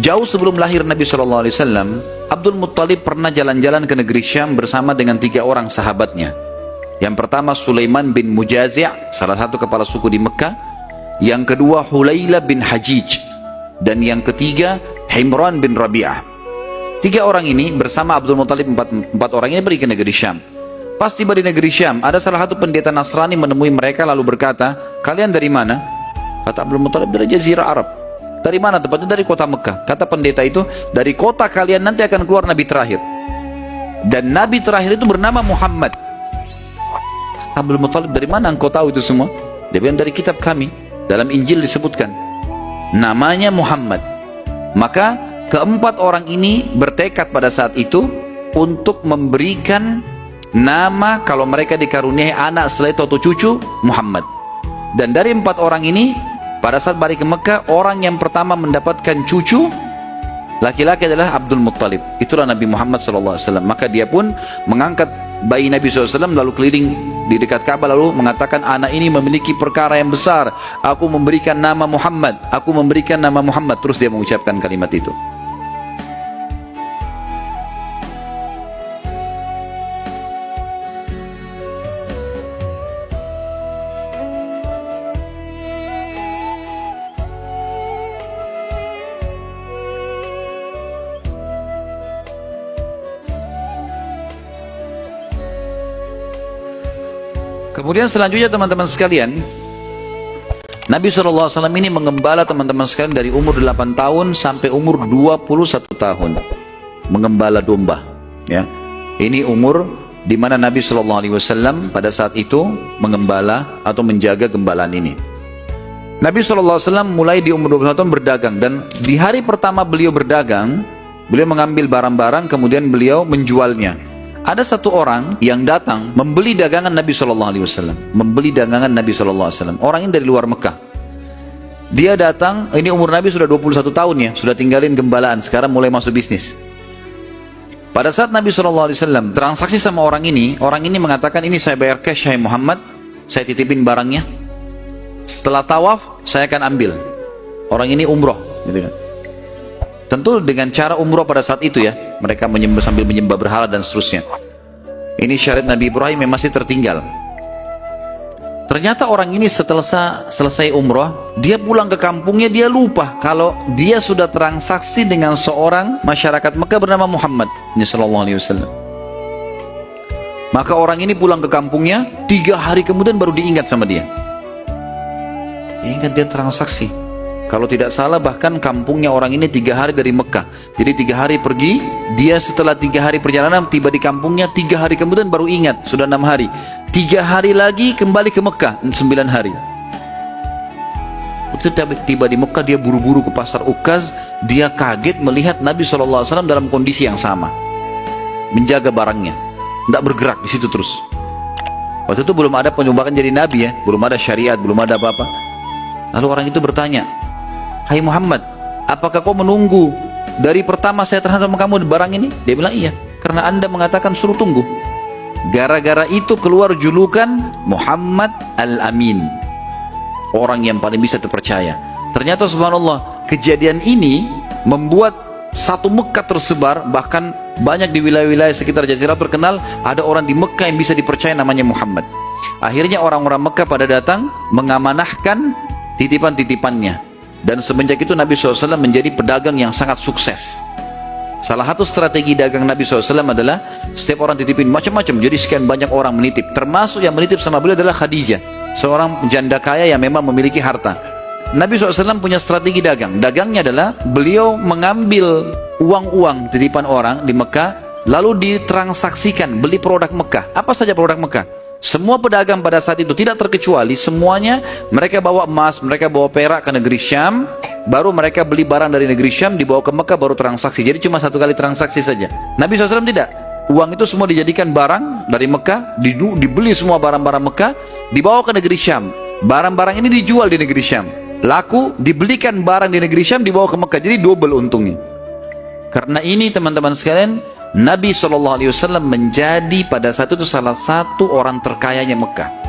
Jauh sebelum lahir Nabi SAW, Abdul Muttalib pernah jalan-jalan ke negeri Syam bersama dengan 3 orang sahabatnya. Yang pertama Sulaiman bin Mujazi', salah satu kepala suku di Mekah. Yang kedua Hulayla bin Hajij. Dan yang ketiga Himran bin Rabi'ah. 3 orang ini bersama Abdul Muttalib, 4 orang ini pergi ke negeri Syam. Pas tiba di negeri Syam, ada salah satu pendeta Nasrani menemui mereka lalu berkata, "Kalian dari mana?" Kata Abdul Muttalib, "Dari Jazirah Arab." "Dari mana?" "Tepatnya dari kota Mekah." Kata pendeta itu, "Dari kota kalian nanti akan keluar Nabi terakhir. Dan Nabi terakhir itu bernama Muhammad." Abdul Muttalib, "Dari mana engkau tahu itu semua?" Dia bilang, "Dari kitab kami. Dalam Injil disebutkan. Namanya Muhammad." Maka keempat orang ini bertekad pada saat itu untuk memberikan nama kalau mereka dikaruniai anak setelah itu atau cucu, Muhammad. Dan dari 4 orang ini, pada saat balik ke Mekah, orang yang pertama mendapatkan cucu laki-laki adalah Abdul Muttalib. Itulah Nabi Muhammad SAW. Maka dia pun mengangkat bayi Nabi SAW lalu keliling di dekat Ka'bah lalu mengatakan, "Anak ini memiliki perkara yang besar. Aku memberikan nama Muhammad. Aku memberikan nama Muhammad." Terus dia mengucapkan kalimat itu. Kemudian selanjutnya teman-teman sekalian, Nabi SAW ini mengembala teman-teman sekalian dari umur 8 tahun sampai umur 21 tahun. Mengembala domba. Ya. Ini umur di mana Nabi SAW pada saat itu mengembala atau menjaga gembalaan ini. Nabi SAW mulai di umur 21 tahun berdagang. Dan di hari pertama beliau berdagang, beliau mengambil barang-barang kemudian beliau menjualnya. Ada satu orang yang datang membeli dagangan Nabi SAW. Membeli dagangan Nabi SAW. Orang ini dari luar Mekah. Dia datang, ini umur Nabi sudah 21 tahun ya. Sudah tinggalin gembalaan, sekarang mulai masuk bisnis. Pada saat Nabi SAW transaksi sama orang ini mengatakan, "Ini saya bayar cash, hai Muhammad. Saya titipin barangnya. Setelah tawaf, saya akan ambil." Orang ini umroh. Gitu kan. Tentu dengan cara umroh pada saat itu ya. Mereka sambil menyembah berhala dan seterusnya. Ini syariat Nabi Ibrahim yang masih tertinggal. Ternyata orang ini setelah selesai umroh, dia pulang ke kampungnya, dia lupa kalau dia sudah transaksi dengan seorang masyarakat Mekah bernama Muhammad SAW. Maka orang ini pulang ke kampungnya, 3 hari kemudian baru diingat sama dia. Ingat dia transaksi. Kalau tidak salah bahkan kampungnya orang ini 3 hari dari Mekah. Jadi 3 hari pergi, dia setelah 3 hari perjalanan tiba di kampungnya, 3 hari kemudian baru ingat, sudah 6 hari. 3 hari lagi kembali ke Mekah, 9 hari. Waktu tiba di Mekah dia buru-buru ke pasar Ukaz, dia kaget melihat Nabi SAW dalam kondisi yang sama. Menjaga barangnya, tidak bergerak di situ terus. Waktu itu belum ada penyembahan jadi Nabi ya, belum ada syariat, belum ada apa-apa. Lalu orang itu bertanya, "Hai Muhammad, apakah kau menunggu dari pertama saya terhadap kamu di barang ini?" Dia bilang, "Iya, karena Anda mengatakan suruh tunggu." Gara-gara itu keluar julukan Muhammad Al-Amin, orang yang paling bisa terpercaya. Ternyata subhanallah, kejadian ini membuat satu Mekah tersebar, bahkan banyak di wilayah-wilayah sekitar Jazirah terkenal ada orang di Mekah yang bisa dipercaya namanya Muhammad. Akhirnya orang-orang Mekah pada datang mengamanahkan titipan-titipannya. Dan semenjak itu Nabi SAW menjadi pedagang yang sangat sukses. Salah satu strategi dagang Nabi SAW adalah setiap orang titipin macam-macam. Jadi sekian banyak orang menitip. Termasuk yang menitip sama beliau adalah Khadijah, seorang janda kaya yang memang memiliki harta. Nabi SAW punya strategi dagang. Dagangnya adalah beliau mengambil uang-uang titipan orang di Mekah, lalu ditransaksikan, beli produk Mekah. Apa saja produk Mekah? Semua pedagang pada saat itu tidak terkecuali, semuanya mereka bawa emas, mereka bawa perak ke negeri Syam, baru mereka beli barang dari negeri Syam, dibawa ke Mekah baru transaksi. Jadi cuma 1 kali transaksi saja. Nabi SAW tidak. Uang itu semua dijadikan barang dari Mekah, dibeli semua barang-barang Mekah, dibawa ke negeri Syam. Barang-barang ini dijual di negeri Syam. Laku, dibelikan barang di negeri Syam, dibawa ke Mekah. Jadi double untungnya. Karena ini teman-teman sekalian, Nabi SAW menjadi pada saat itu salah satu orang terkayanya Mekah.